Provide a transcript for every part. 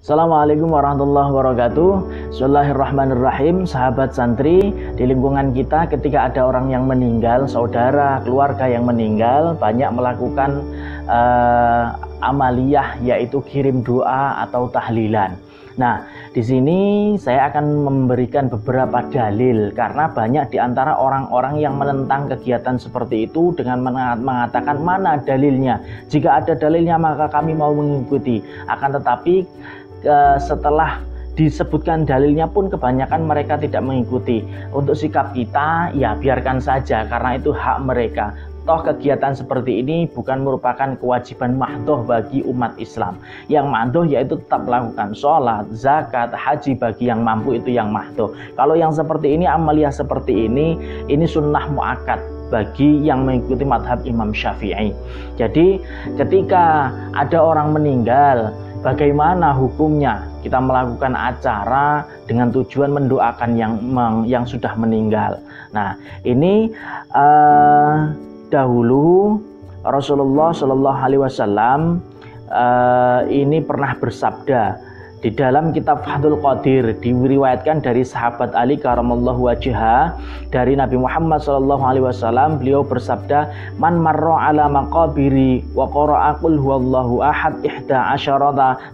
Assalamualaikum warahmatullahi wabarakatuh. Bismillahirrahmanirrahim. Sahabat santri, di lingkungan kita ketika ada orang yang meninggal, saudara, keluarga yang meninggal, banyak melakukan amaliyah, yaitu kirim doa atau tahlilan. Nah, di sini saya akan memberikan beberapa dalil karena banyak di antara orang-orang yang menentang kegiatan seperti itu dengan mengatakan mana dalilnya. Jika ada dalilnya maka kami mau mengikuti. Akan tetapi setelah disebutkan dalilnya pun kebanyakan mereka tidak mengikuti. Untuk sikap kita ya biarkan saja karena itu hak mereka. Toh kegiatan seperti ini bukan merupakan kewajiban mahdoh bagi umat Islam. Yang mahdoh yaitu tetap melakukan sholat, zakat, haji bagi yang mampu, itu yang mahdoh. Kalau yang seperti ini, amaliyah seperti ini sunnah muakkad bagi yang mengikuti madhab Imam Syafi'i. Jadi ketika ada orang meninggal, bagaimana hukumnya? Kita melakukan acara dengan tujuan mendoakan yang sudah meninggal. Nah, ini dahulu Rasulullah Shallallahu Alaihi Wasallam ini pernah bersabda di dalam kitab Fathul Qadir, diriwayatkan dari sahabat Ali karamallahu wajhah dari Nabi Muhammad Shallallahu Alaihi Wasallam. Beliau bersabda, man marra ala maqabiri wa qara'a qul huwallahu ahad 11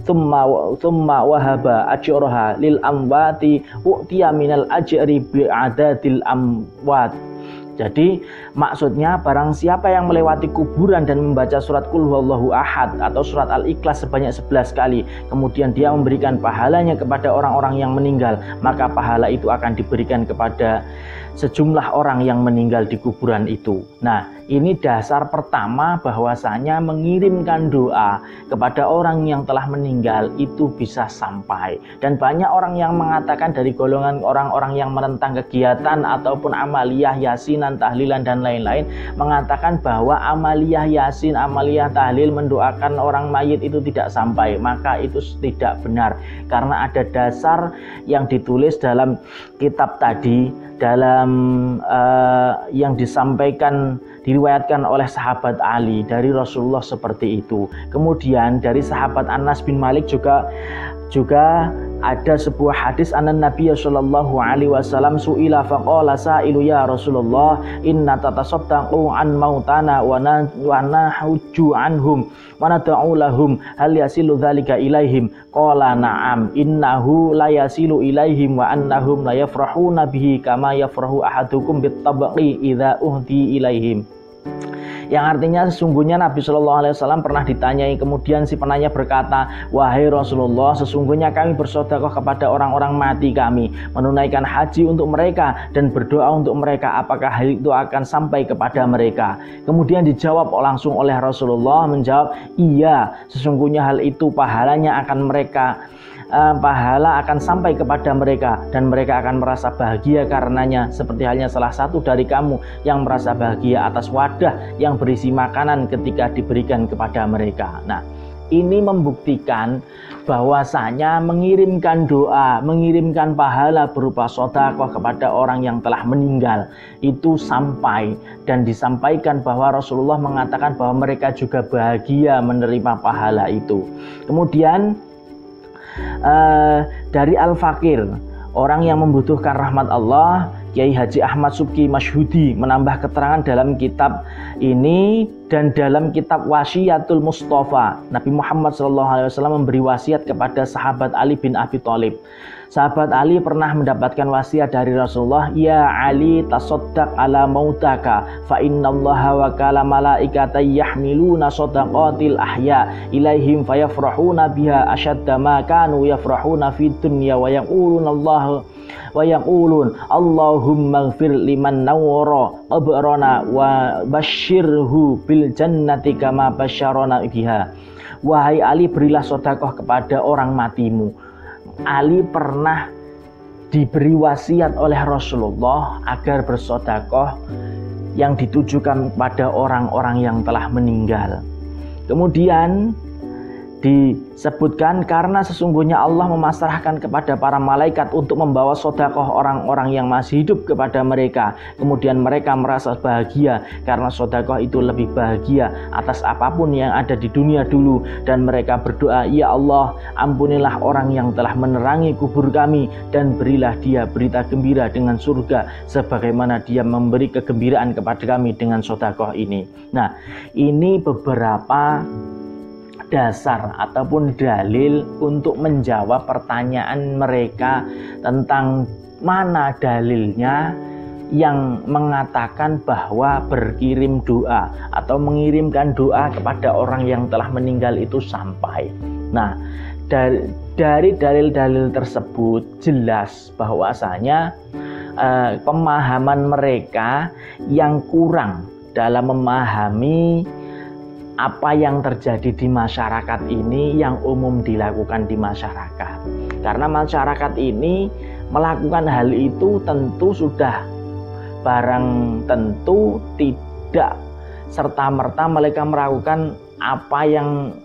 thumma wahaba ajraha lil amwati u'tiya minal ajri bi'adadil amwat. Jadi maksudnya barang siapa yang melewati kuburan dan membaca surat Qul Huwallahu Ahad atau surat Al-Ikhlas sebanyak 11 kali, kemudian dia memberikan pahalanya kepada orang-orang yang meninggal, maka pahala itu akan diberikan kepada sejumlah orang yang meninggal di kuburan itu. Nah, ini dasar pertama bahwasanya mengirimkan doa kepada orang yang telah meninggal itu bisa sampai. Dan banyak orang yang mengatakan dari golongan orang-orang yang menentang kegiatan ataupun amaliyah yasinan, tahlilan dan lain-lain, mengatakan bahwa amaliyah yasin, amaliyah tahlil mendoakan orang mayit itu tidak sampai. Maka itu tidak benar karena ada dasar yang ditulis dalam kitab tadi, dalam yang disampaikan diriwayatkan oleh sahabat Ali dari Rasulullah seperti itu. Kemudian dari sahabat Anas bin Malik juga ada sebuah hadis anan Nabi sallallahu alaihi wasallam suila faqala sailu ya Rasulullah inna tatasaddaqu an mautana wa nahujju anhum wa nad'u lahum hal yasilu dzalika ilaihim qala na'am innahu la yasilu ilaihim wa annahum la yafrahuna bihi kama yafrahu ahadukum bitabaqi idza uhdi ilaihim. Yang artinya sesungguhnya Nabi Shallallahu Alaihi Wasallam pernah ditanyai, kemudian si penanya berkata, wahai Rasulullah, sesungguhnya kami bersedekah kepada orang-orang mati kami, menunaikan haji untuk mereka dan berdoa untuk mereka, apakah hal itu akan sampai kepada mereka? Kemudian dijawab langsung oleh Rasulullah, menjawab, iya, sesungguhnya hal itu pahalanya akan pahala akan sampai kepada mereka dan mereka akan merasa bahagia karenanya, seperti halnya salah satu dari kamu yang merasa bahagia atas wadah yang berisi makanan ketika diberikan kepada mereka. Nah, ini membuktikan bahwasanya mengirimkan doa, mengirimkan pahala berupa sedekah kepada orang yang telah meninggal itu sampai, dan disampaikan bahwa Rasulullah mengatakan bahwa mereka juga bahagia menerima pahala itu. Kemudian dari Al-Fakir, orang yang membutuhkan rahmat Allah, Kiai Haji Ahmad Subki Masyhudi menambah keterangan dalam kitab ini dan dalam kitab Wasiyatul Mustafa. Nabi Muhammad SAW memberi wasiat kepada sahabat Ali bin Abi Thalib. Sahabat Ali pernah mendapatkan wasiat dari Rasulullah, ya Ali tasaddaq ala mautaka fa innallaha wa kala malaikata yahmiluna sadaqatil ahya ilaihim fayafrahuna biha ashadda ma kanu yafrahuna fid dunya wa yaqulun Allahumma ighfir liman nawwara qabrana wa basyirhu bil jannati kama basyarana biha. Wahai Ali, berilah sedekah kepada orang matimu. Ali pernah diberi wasiat oleh Rasulullah agar bersedekah yang ditujukan pada orang-orang yang telah meninggal. Kemudian disebutkan karena sesungguhnya Allah memasrahkan kepada para malaikat untuk membawa sedekah orang-orang yang masih hidup kepada mereka. Kemudian mereka merasa bahagia karena sedekah itu lebih bahagia atas apapun yang ada di dunia dulu, dan mereka berdoa, ya Allah, ampunilah orang yang telah menerangi kubur kami dan berilah dia berita gembira dengan surga sebagaimana dia memberi kegembiraan kepada kami dengan sedekah ini. Nah, ini beberapa dasar ataupun dalil untuk menjawab pertanyaan mereka tentang mana dalilnya yang mengatakan bahwa berkirim doa atau mengirimkan doa kepada orang yang telah meninggal itu sampai. Nah, dari dalil-dalil tersebut jelas bahwasanya pemahaman mereka yang kurang dalam memahami apa yang terjadi di masyarakat ini yang umum dilakukan di masyarakat. Karena masyarakat ini melakukan hal itu tentu sudah barang tentu tidak serta-merta mereka melakukan apa yang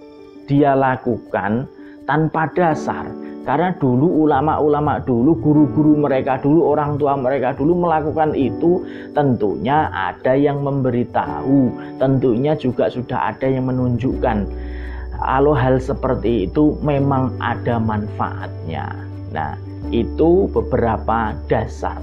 dia lakukan tanpa dasar. Karena dulu ulama-ulama dulu, guru-guru mereka dulu, orang tua mereka dulu melakukan itu, tentunya ada yang memberitahu, tentunya juga sudah ada yang menunjukkan kalau hal seperti itu memang ada manfaatnya. Nah, itu beberapa dasar.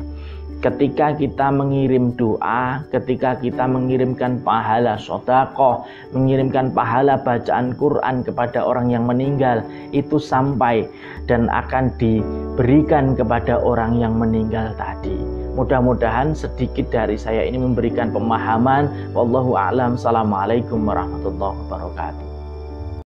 Ketika kita mengirim doa, ketika kita mengirimkan pahala sedekah, mengirimkan pahala bacaan Quran kepada orang yang meninggal, itu sampai dan akan diberikan kepada orang yang meninggal tadi. Mudah-mudahan sedikit dari saya ini memberikan pemahaman. Wallahu a'lam. Assalamualaikum warahmatullahi wabarakatuh.